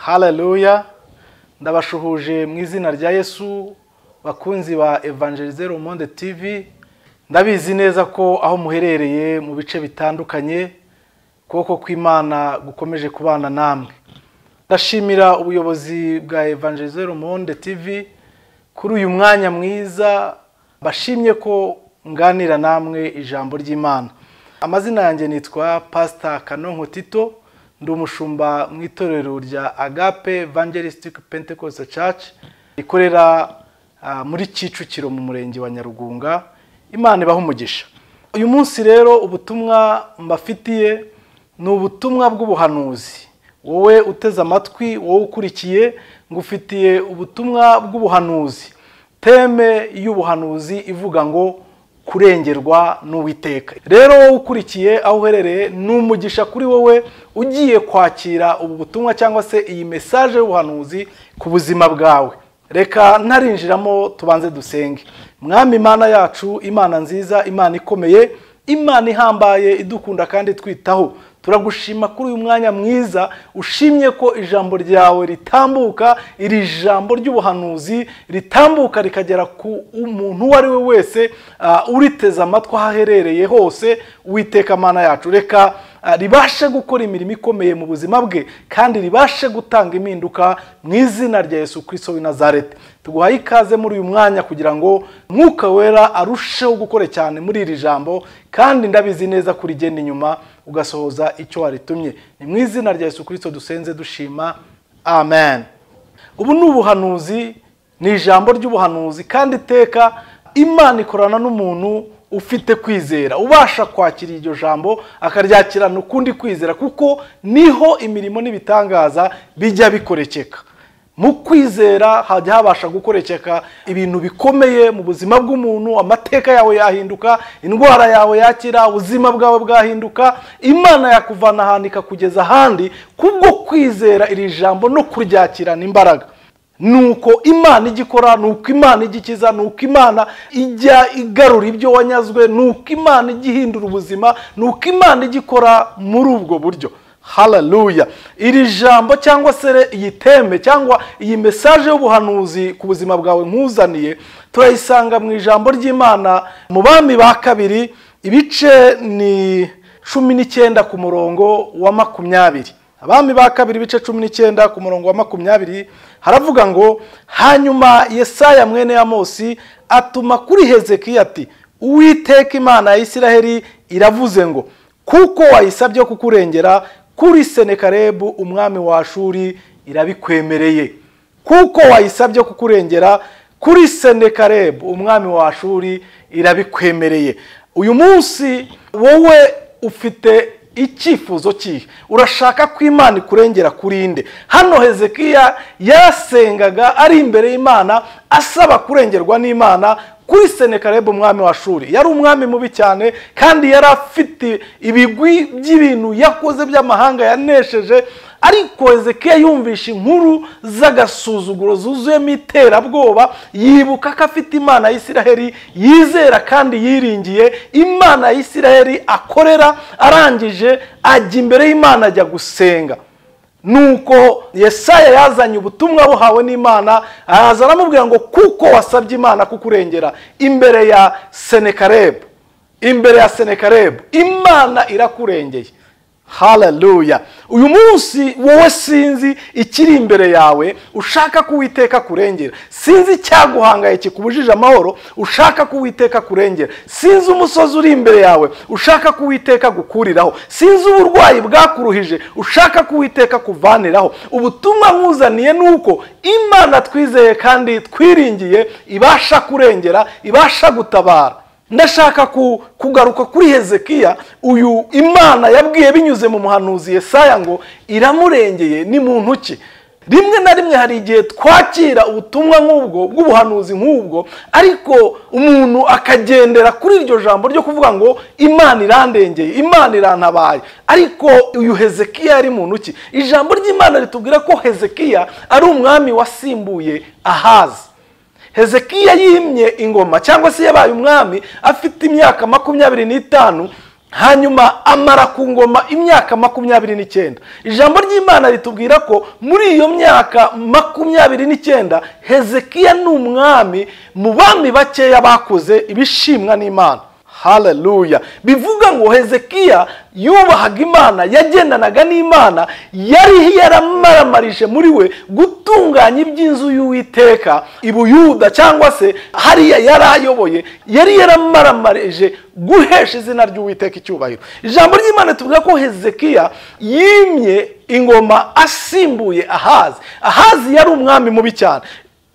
Haleluya, ndabashuhuje mu izina rya Yesu bakunzi ba Evangélisez MONDE TV. Ndabizi neza ko aho muherereye mu bice bitandukanye koko kw'Imana gukomeje kubana namwe. Ndashimira ubuyobozi bwa Evangélisez MONDE TV kuri uyu mwanya mwiza bashimye ko nganira namwe ijambo ry'Imana. Amazina yanjye nitwa Pastor Kanonko Tito, ndi umushumba mu itorero rya Agape Evangélisez Pentecostal Church ikorera muri Kicukiro mu murenge wa Nyarugunga. Imana ibahe umugisha. Uyu munsi rero ubutumwa mbafitiye ni ubutumwa bw'ubuhanuzi. Wowe uteze amatwi, wowe ukurikiye, ngufitiye ubutumwa bw'ubuhanuzi. Teme y'ubuhanuzi ivuga ngo kurengerwa n'Uwiteka. Rero wowe ukurikiye aho uherereye n'umugisha kuri wowe ugiye kwakira ubu butumwa cyangwa se iyi message y'ubuhanuzi ku buzima bwawe. Reka ntarinjiramo tubanze dusenge. Mwami Imana yacu, Imana nziza, Imana ikomeye, Imana ihambaye idukunda kandi twitaho. Turagushima kuri uyu mwanya mwiza ushimye ko ijambo ryawe ritambuka, iri jambo ry'ubuhanuzi ritambuka rikagera ku umuntu wari we wese uriteze amatwi aherereye hose. Uwiteka Mana yacu, reka ribashe gukora imirimo ikomeye mu buzima bwe kandi ribashe gutanga impinduka mu izina rya Yesu Kristo w'i Nazareti. Tuguhaye ikaze muri uyu mwanya kugira ngo Mwuka Wera arusheho gukora cyane muri iri jambo kandi ndabizi neza kuri genda inyuma ugasohoza icyo waritumye. Ni mu izina rya Yesu Kristo dusenze dushima, amen. Ubu ni ubuhanuzi, ni ijambo ry'ubuhanuzi kandi iteka Imana ikorana n'umuntu ufite kwizera, ubasha kwakira iryo jambo akaryakirana ukundi kwizera, kuko niho imirimo n'ibitangaza bijya bikorekeka. Mu kwizera hajya habasha gukorekeka ibintu bikomeye mu buzima bw'umuntu. Amateka yawe yahinduka, indwara yawe yakira, ubuzima bwawe bwahinduka, Imana yakuvana ahantu ikakugeza ahandi kubwo kwizera iri jambo no kuryakirana imbaraga. Nuko Imana igikora, nuko Imana igikiza, nuko Imana ijya igarura ibyo wanyazwe, nuko Imana igihindura ubuzima, nuko Imana igikora muri ubwo buryo. Haleluya. Iri jambo cyangwa se iyi teme cyangwa iyi message y'ubuhanuzi ku buzima bwawe nkuzaniye turayisanga mu ijambo ry'Imana mu Bami ba kabiri ibice ni 19 ku murongo wa 20. Abami ba kabiri ibice 19 ku murongo wa 20 haravuga ngo, hanyuma Yesaya mwene Amosi atuma kuri Hezekiya ati, Uwiteka Imana ya Isiraheli iravuze ngo, kuko wayisabye kukurengera kuri Senekarebu umwami wa Ashuri irabikwemereye. Kuko wayisabye kukurengera kuri Senekarebu umwami wa Ashuri irabikwemereye. Uyu munsi wowe ufite icyifuzo kihe? Urashaka ko Imana ikurengera kurinde? Hano Hezekiya yasengaga ari imbere y'Imana asaba kurengerwa n'Imana kuri Senekarebu umwami wa Ashuri. Yari umwami mubi cyane kandi yari afite ibigwi by'ibintu yakoze by'amahanga yanesheje, ariko Hezekiya yumvisha inkuru z'agasuzuguro zuzuyemo iterabwoba, yibuka ko afite Imana ya Isiraheli yizera kandi yiringiye, Imana ya Isiraheli akorera. Arangije ajya imbere y'Imana ajya gusenga. Nuko Yesaya yazanye ubutumwa buhawe n'Imana, araza aramubwira ngo, kuko wasabye Imana kukurengera imbere ya Senekarebu, imbere ya Senekarebu Imana irakurengeye. Haleluya. Uyu munsi wowe sinzi ikiri imbere yawe ushaka ko Uwiteka kurengera. Sinzi cyaguhangaye kikubujije amahoro ushaka ko Uwiteka kurengera. Sinzi umusozi uri imbere yawe ushaka ko Uwiteka gukuriraho. Sinzi uburwayi bwakuruhije ushaka ko Uwiteka kuvaniraho. Ubutumwa nkuzaniye nuko Imana twizeye kandi twiringiye ibasha kurengera, ibasha gutabara. Ndashaka kugaruka kuri Hezekiya. Uyu Imana yabwiye binyuze mu muhanuzi Yesaya ngo iramurengeye ni muntu ki? Rimwe na rimwe hari igihe twakira ubutumwa nk'ubwo bw'ubuhanuzi nk'ubwo, ariko umuntu akagendera kuri iryo jambo ryo kuvuga ngo Imana irandengeye, Imana irantabaye. Ariko uyu Hezekiya ari muntu ki? Ijambo ry'Imana ritubwira ko Hezekiya ari umwami wasimbuye Ahazi. Hezekiya yimye ingoma cyangwa se yabaye umwami afite imyaka 25 hanyuma amara ku ngoma imyaka 29. Ijambo ry'Imana ritubwira ko muri iyo myaka 29 Hezekiya n'umwami mu bami bakeya bakoze ibishimwa n'Imana. Haleluya. Bivuga ngo Hezekiya yubahaga Imana, yagendanaga n'Imana, yari yaramaramarije muri we gutunganya iby'inzu y'Uwiteka ibuyuda cyangwa se hariya yarayoboye, yari yaramaramarije guhesha izina ry'Uwiteka icyubahiro. Ijambo ry'Imana tuvuga ko Hezekiya yimye ingoma asimbuye Ahazi. Ahazi yari umwami mubi cyane.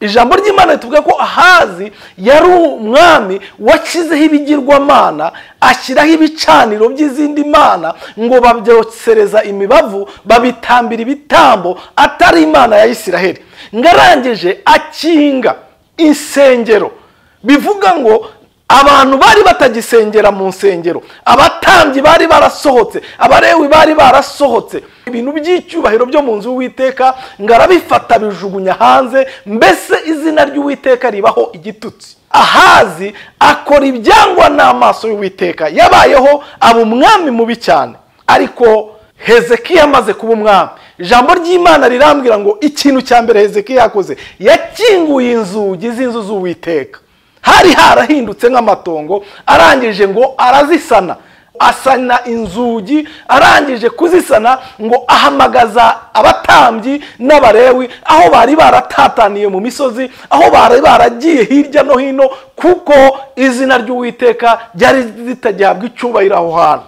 Ijambo ry'Imana tuvuga ko Ahazi yari umwami wakizeho ibigirwamana, ashyiraho ibicaniro by'izindi mana ngo babyosereza imibavu, babitambira ibitambo atari Imana ya Isiraheli. Ngarangije akinga insengero. Bivuga ngo abantu bari batagisengera mu nsengero, abatambyi bari barasohotse, abarewi bari barasohotse, ibintu by'icyubahiro byo mu nzu y'Uwiteka ngarabifata bijugunya hanze, mbese izina ry'Uwiteka ribaho igitutsi. Ahazi akora ibyangwa n'amaso y'Uwiteka, yabayeho aba umwami mubi cyane. Ariko Hezekiya amaze kuba umwami, ijambo ry'Imana rirambwira ngo ikintu cya mbere Hezekiya yakoze, yakinguye inzugi z'inzu z'Uwiteka. Hari harahindutse nk'amatongo, arangije ngo arazisana, asana inzugi, arangije kuzisana ngo ahamagaza abatambyi n'abarewi aho bari baratataniye mu misozi, aho bari baragiye hirya no hino, kuko izina ry'Uwiteka ryari ritagihabwa icyubahiro aho hantu.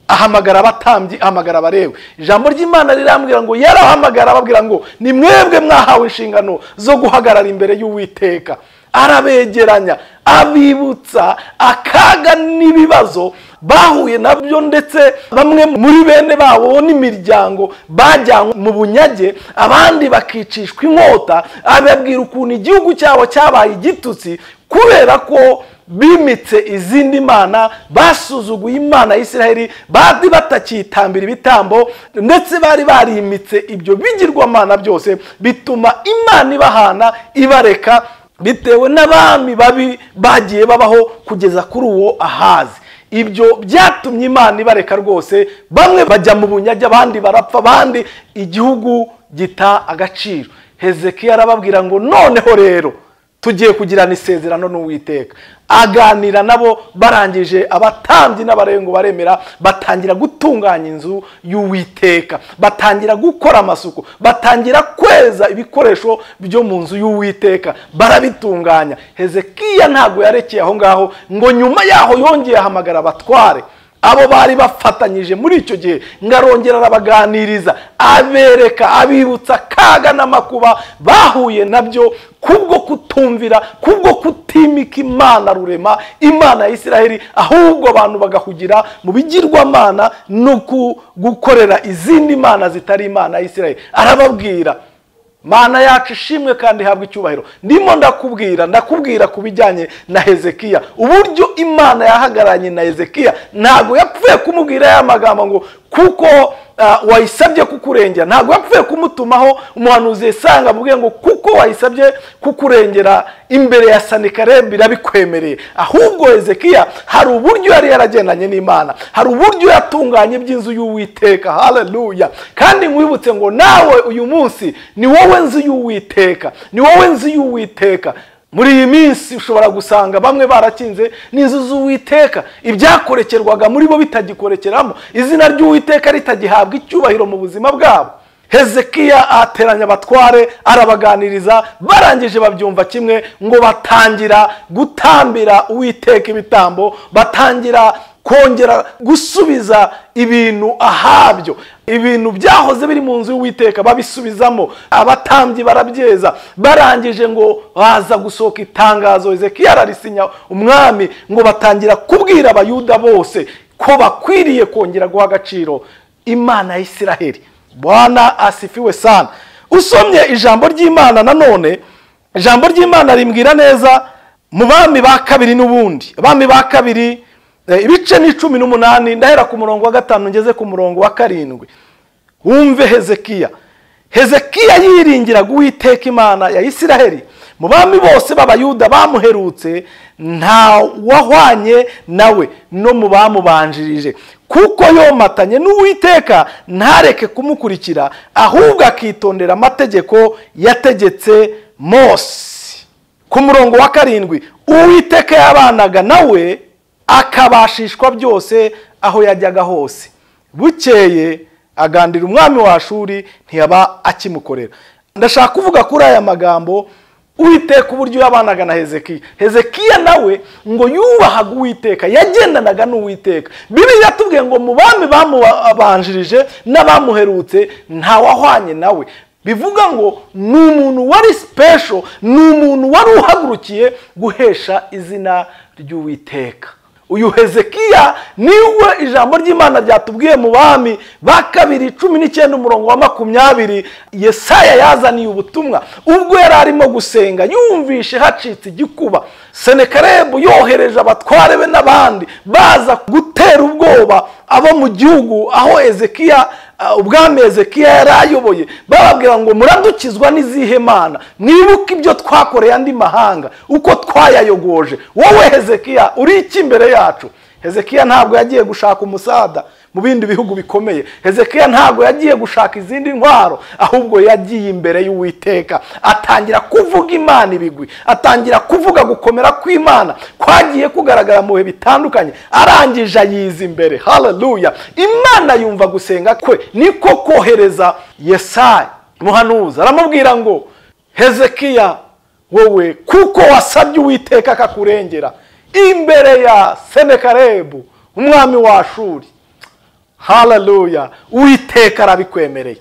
Ahamagara abatambyi, ahamagara abarewi. Ijambo ry'Imana rirambwira ngo yarahamagara ababwira ngo ni mwebwe mwahawe inshingano zo guhagarara imbere y'Uwiteka. Arabegeranya, abibutsa akaga n'ibibazo bahuye nabyo, ndetse bamwe muri bene babo n'imiryango bajyanywe mu bunyage, abandi bakicishwa inkota. Ababwira ukuntu igihugu cyabo cyabaye igitutsi kubera ko bimitse izindi mana, basuzuguye Imana ya Isiraheli, bari batakitambira ibitambo, ndetse bari barimitse ibyo bigirwamana byose, bituma Imana ibahana ibareka, bitewe n'abami babi bagiye babaho kugeza kuri uwo Ahazi. Ibyo byatumye Imana ibareka rwose, bamwe bajya mu bunyage, abandi barapfa, abandi igihugu gita agaciro. Hezekiya arababwira ngo noneho rero tugiye kugirana isezerano n'Uwiteka. Aganira nabo, barangije abatambyi n'abarewi ngo baremera, batangira gutunganya inzu y'Uwiteka, batangira gukora amasuku, batangira kweza ibikoresho byo mu nzu y'Uwiteka, barabitunganya. Hezekiya ntago yarekeye aho ngaho, ngo nyuma yaho yongeye ahamagara abatware, abo bari bafatanyije muri icyo gihe, ngarongera arabaganiriza, abereka, abibutsa akaga n'amakuba bahuye nabyo kubwo kutumvira, kubwo kutimika Imana rurema, Imana ya Isiraheli, ahubwo abantu bagahugira mu bigirwamana no gukorera izindi mana zitari Imana ya Isiraheli. Arababwira, Mana yacu ishimwe kandi habwa icyubahiro. Ndimo ndakubwira kubijyanye na Hezekiya, uburyo Imana yahagaranye na Hezekiya. Ntago yapfuye kumubwira ya magambo ngo kuko wayisabye kukurengera. Ntago yapfuye kumutumaho umuhanuzi Yesaya avuge ngo kuko wayisabye kukurengera imbere ya Sanikarebi birabikwemereye. Ahubwo Hezekiya hari uburyo yari yaragendanye n'Imana, hari uburyo yatunganye by'inzu y'Uwiteka. Haleluya. Kandi mwibutse ngo nawe uyu munsi ni wowe nzu y'Uwiteka, ni wowe nzu y'Uwiteka. Muri iyi minsi ushobora gusanga bamwe barakinze n'inzu z'Uwiteka, ibyakorekerwaga muri bo bitagikorekeramo, izina ry'Uwiteka ritagihabwa icyubahiro mu buzima bwabo. Hezekiya ateranya abatware, arabaganiriza, barangije babyumva kimwe, ngo batangira gutambira Uwiteka ibitambo, batangira kongera gusubiza ibintu ahabyo. Ibintu byahoze biri mu nzu y'Uwiteka babisubizamo, abatambyi barabyeza. Barangije ngo baza gusohoka itangazo, Hezekiya ararisinya umwami, ngo batangira kubwira abayuda bose ko bakwiriye kongera guha agaciro Imana ya Isiraheli. Bwana asifiwe sana. Usomye ijambo ry'Imana nanone, ijambo ry'Imana rimbwira neza mu bami ba kabiri n'ubundi, abami ba kabiri ibice ni 18, ndahera ku murongo wa 5 ngeze ku murongo wa 7. Wumve Hezekiya. Hezekiya yiringira Uwiteka Imana ya Isiraheli, mu bami bose b'abayuda bamuherutse nta wahwanye nawe no mu bamubanjirije, kuko yomatanye n'Uwiteka ntareke kumukurikira, ahubwo akitondera amategeko yategetse Mose. Ku murongo wa 7, Uwiteka yabanaga nawe akabashishwa byose aho yajyaga hose. Bukeye agandira umwami wa Ashuri ntiyaba akimukorera. Ndashaka kuvuga kuri aya magambo, Uwiteka uburyo yabanaga na Hezekiya. Hezekiya nawe ngo yubahaga Uwiteka, yagendanaga n'Uwiteka. Bibiliya yatubwiye ngo mu bami bamubanjirije n'abamuherutse nta wahwanye nawe. Bivuga ngo ni umuntu wari special, ni umuntu wari uhagurukiye guhesha izina ry'Uwiteka. Uyu Hezekiya niwe ijambo ry'Imana ryatubwiye mu bami ba 2:19 umurongo wa 20 Yesaya yazaniye ubutumwa ubwo yari arimo gusenga, yumvishe hacitse igikuba. Senakeribu yohereje abatware be n'abandi baza gutera ubwoba abo mu gihugu aho Hezekiya ubwami Hezekiya yari ayoboye, bababwira ngo muradukizwa n'izihe mana, mwibuke ibyo twakoreye andi mahanga uko twayayogoje. Wowe Hezekiya uri iki imbere yacu? Hezekiya ntabwo yagiye gushaka umusada mu bindi bihugu bikomeye. Hezekiya ntabwo yagiye gushaka izindi ntwaro, ahubwo yagiye imbere y'Uwiteka atangira kuvuga Imana ibigwi, atangira kuvuga gukomera kw'Imana kwagiye kugaragara mu bihe bitandukanye. Arangije ayiza imbere. Haleluya! Imana yumva gusenga kwe, niko kohereza Yesaya muhanuzi aramubwira ngo Hezekiya, wowe kuko wasabye Uwiteka akakurengera imbere ya Senakeribu umwami wa Ashuri. Haleluya! Uwiteka arabikwemereye.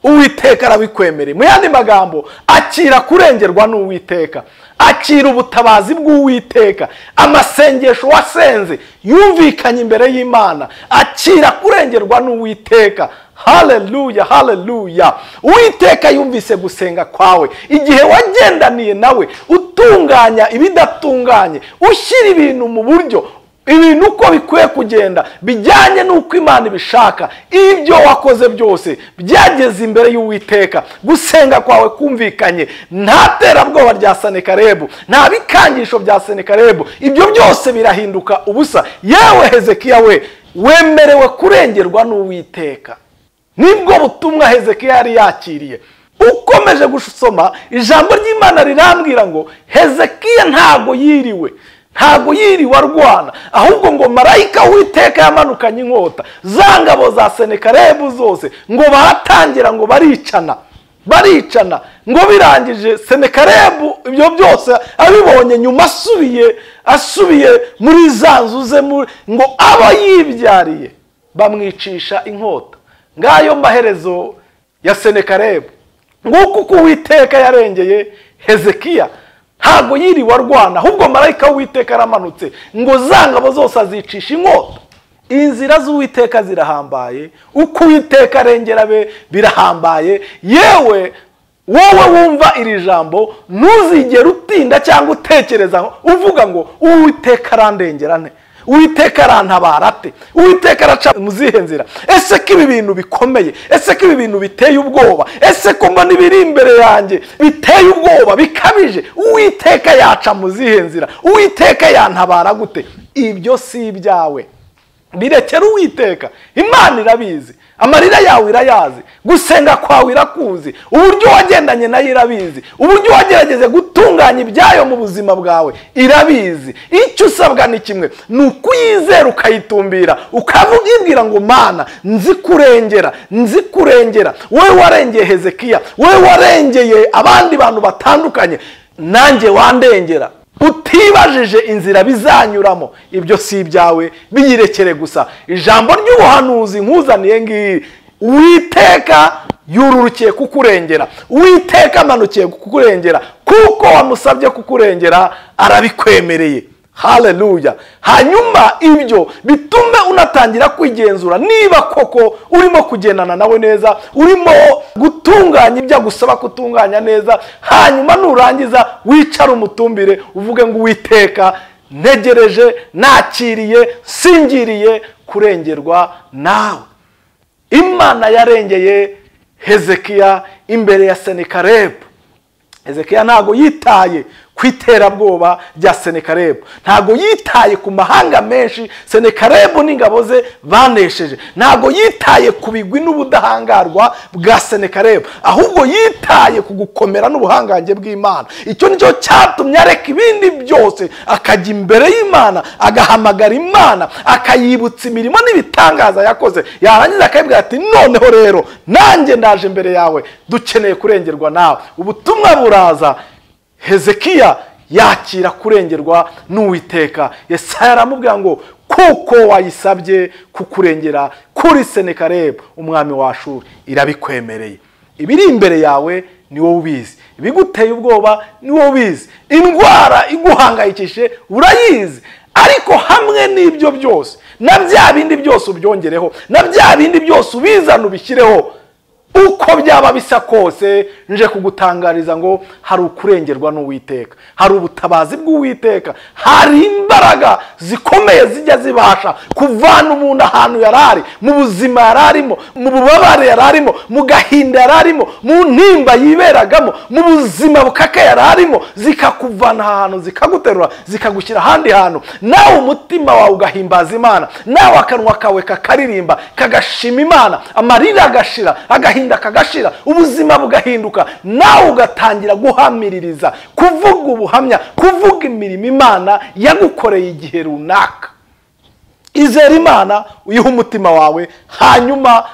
Uwiteka arabikwemereye. Mu yandi magambo, akira kurengerwa n'Uwiteka, akira ubutabazi bw'Uwiteka. Amasengesho wasenze yumvikanye imbere y'Imana, akira kurengerwa n'Uwiteka. Haleluya, haleluya! Uwiteka yumvise gusenga kwawe igihe wagendaniye nawe, utunganya ibidatunganye, ushyira ibintu mu buryo, ibintu uko bikwiye kugenda bijyanye n'uko Imana ibishaka. Ibyo wakoze byose byageze imbere y'Uwiteka. Gusenga kwawe kumvikanye, nta terabwoba rya Senakeribu, nta bikangisho bya Senakeribu. Ibyo byose birahinduka ubusa. Yewe Hezekiya we, wemerewe kurengerwa n'Uwiteka. Nibwo butumwa Hezekiya yari yakiriye. Ukomeje gusoma ijambo ry'Imana rirambwira ngo Hezekiya ntago yiriwe arwana, ahubwo ngo marayika w'Uwiteka yamanukanye inkota, za ngabo za Senakeribu zose ngo baratangira ngo baricana ngo birangije Senakeribu ibyo byose abibonye nyuma asubiye muri za nzu ze ngo aba yibyariye bamwicisha inkota. Ngayo maherezo ya Senakeribu. Nguko uko Uwiteka yarengeye Hezekiya. Ntago yiriwe arwana, ahubwo marayika w'Uwiteka aramanutse ngo za ngabo zose azicisha inkota. Inzira z'Uwiteka zirahambaye, uko Uwiteka arengera be birahambaye. Yewe wowe wumva iri jambo, ntuzigere utinda cyangwa utekereza uvuga ngo Uwiteka arandengera nte, Uwiteka arantabara ate, Uwiteka araca mu zihe nzira, ese ko ibi bintu bikomeye, ese ko ibi bintu biteye ubwoba, ese ko mbona ibiri imbere yanjye biteye ubwoba bikabije, Uwiteka yaca mu zihe nzira, Uwiteka yantabara gute? Ibyo si ibyawe, birekera Uwiteka. Imana irabizi, amarira yawe irayazi, gusenga kwawe irakuzi, uburyo wagendanye nayo irabizi, uburyo wagerageze gutunganya ibyayo mu buzima bwawe irabizi. Icyo usabwa ni kimwe, ni ukuyizera ukayitumbira, ukavuga ibwira ngo Mana nzi kurengera. Wowe warengeye Hezekiya, wowe warengeye abandi bantu batandukanye, nanjye wandengera. Utibajije inzira bizanyuramo, ibyo si ibyawe, biyirekere gusa. Ijambo ry'ubuhanuzi nkuzaniye ngiri, Uwiteka yururukiye kukurengera, Uwiteka amanukiye kukurengera, kuko wamusabye kukurengera arabikwemereye. Haleluya! Hanyuma ibyo bitume unatangira kwigenzura niba koko urimo kugendana nawe neza, urimo gutunganya ibyo gusaba kutunganya neza. Hanyuma nurangiza wicara umutumbire uvuge ngo Uwiteka ntegereje, nakiriye, singiriye kurengerwa nawe. Imana yarengeye Hezekiya imbere ya Senakeribu. Hezekiya ntago yitaye kwiterabwoba rya Senakeribu, ntago yitaye ku mahanga menshi Senakeribu n'ingabo ze banesheje, ntago yitaye ku bigwi n'ubudahangarwa bwa Senakeribu, ahubwo yitaye ku gukomera n'ubuhangange bw'Imana. Icyo nicyo cyatumye areka ibindi byose akajya imbere y'Imana, agahamagara Imana, akayibutsa imirimo n'ibitangaza yakoze. Yarangiza akabwira ati noneho rero nanjye ndaje imbere yawe, dukeneye kurengerwa nawe. Ubutumwa buraza, Hezekiya yakira kurengerwa n'Uwiteka. Yesaya aramubwira ngo kuko wayisabye kukurengera kuri Senakeribu umwami wa Ashuri, irabikwemereye. Ibiri imbere yawe ni wowe ubizi, ibiguteye ubwoba ni wowe ubizi, indwara iguhangayikishe urayizi. Ariko hamwe n'ibyo byose, na bya bindi byose ubyongereho, na bya bindi byose ubizana ubishyireho, uko byaba bisa kose, nje kugutangariza ngo hari ukurengerwa n'Uwiteka, hari ubutabazi bw'Uwiteka, hari imbaraga zikomeye zijya zibasha kuvana umuntu ahantu yarari, mu buzima yararimo, mu bubabare yararimo, mu gahinda yararimo, mu ntimba yiberagamo, mu buzima bukake yararimo, zikakuvana ahantu, zikaguterura, zikagushyira ahandi hantu. Nawe umutima wawe ugahimbaza Imana, nawe akanwa kawe kakaririmba, kagashima Imana, amarira agashira, agahinda kagashira, ubuzima bugahinduka, nawe ugatangira guhamiririza, kuvuga ubuhamya, kuvuga imirimo Imana yagukoreye igihe runaka. Izera Imana, uyihe umutima wawe, hanyuma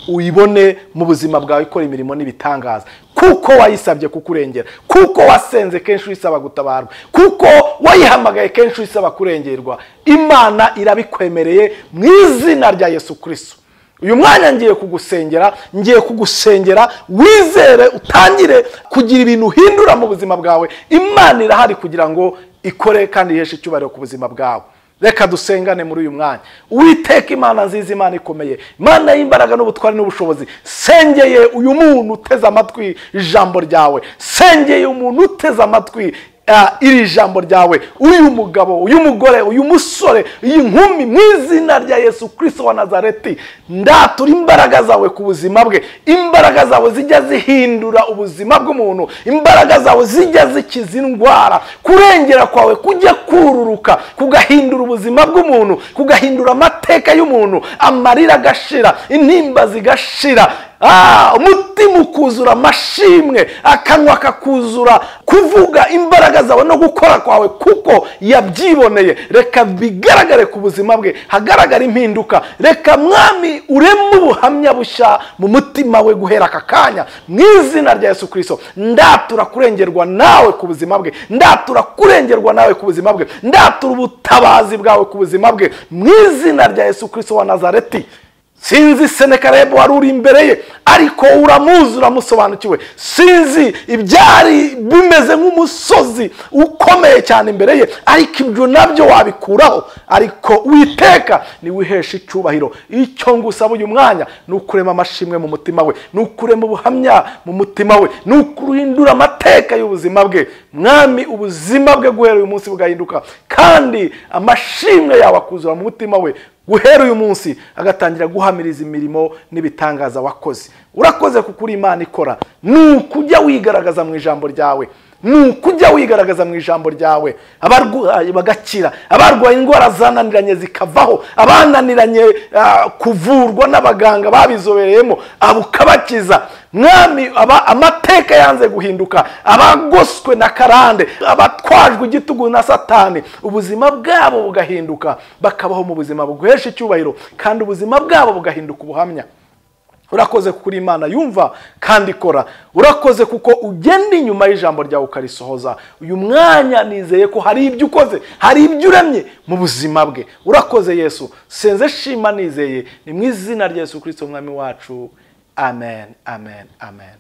uyibone mu buzima bwawe ikora imirimo n'ibitangaza, kuko wayisabye kukurengera, kuko wasenze kenshi uyisaba gutabarwa, kuko wayihamagaye kenshi uyisaba kurengerwa. Imana irabikwemereye mu izina rya Yesu Kristo. Uyu mwanya ngiye kugusengera, wizere, utangire kugira ibintu uhindura mu buzima bwawe. Imana irahari kugira ngo ikore kandi iheshe icyubahiro ku buzima bwawe. Reka dusengane muri uyu mwanya. Uwiteka Imana nziza, Imana ikomeye, Imana y'imbaraga n'ubutwari n'ubushobozi, sengeye uyu muntu uteze amatwi ijambo ryawe, sengeye umuntu uteze amatwi iri jambo ryawe, uyu mugabo, uyu mugore, uyu musore, iyi nkumi, mu izina rya Yesu Kristo wa Nazareti, ndatura imbaraga zawe ku buzima bwe. Imbaraga zawe zijya zihindura ubuzima bw'umuntu, imbaraga zawe zijya zikiza indwara, kurengera kwawe kujya kururuka, kugahindura ubuzima bw'umuntu, kugahindura amateka y'umuntu, amarira agashira, intimba zigashira, umutima ukuzura amashimwe, akanwa kakuzura kuvuga imbaraga zawe no gukora kwawe kuko yabyiboneye. Reka bigaragare ku buzima bwe, hagaragara impinduka. Reka mwami ureme ubuhamya bushya mu mutima we guhera aka kanya, mu izina rya Yesu Kristo. Ndatura kurengerwa nawe ku buzima bwe, ndatura kurengerwa nawe ku buzima bwe, ndatura ubutabazi bwawe ku buzima bwe, mu izina rya Yesu Kristo wa Nazareti. Sinzi Senakeribu wari uri imbere ye, ariko uramuzi, uramusobanukiwe. Sinzi ibyari bimeze nk'umusozi ukomeye cyane imbere ye, ariko ibyo nabyo wabikuraho. Ariko Uwiteka ni wihesha icyubahiro. Icyo ngusaba uyu mwanya ni ukurema amashimwe mu mutima we, ni ukurema ubuhamya mu mutima we, ni ukuhindura amateka y'ubuzima bwe. Mwami, ubuzima bwe guhera uyu munsi bugahinduka, kandi amashimwe yawe akuzura mu mutima we guhera uyu munsi, agatangira guhamiriza imirimo n'ibitangaza wakoze. Urakoze kuko uri Imana ikora. Nukujya wigaragaza mu ijambo ryawe, nukujya wigaragaza mu ijambo ryawe, abarwayi bagakira, abarwaye indwara zananiranye zikavaho, abananiranye kuvurwa n'abaganga babizobereyemo abukabakiza. Mwami, amateka yanze guhinduka, abagoswe na karande, abatwajwe igitugu na Satani, ubuzima bwabo bugahinduka, bakabaho mu buzima buguhesha icyubahiro, kandi ubuzima bwabo bugahinduka ubuhamya. Urakoze kuko uri Imana yumva kandi ikora. Urakoze kuko ugenda inyuma y'ijambo ryawe ukarisohoza. Uyu mwanya nizeye ko hari ibyo ukoze, hari ibyo uremye mu buzima bwe. Urakoze Yesu, senze shima nizeye, ni mu izina rya Yesu Kristo umwami wacu. Amen, amen, amen.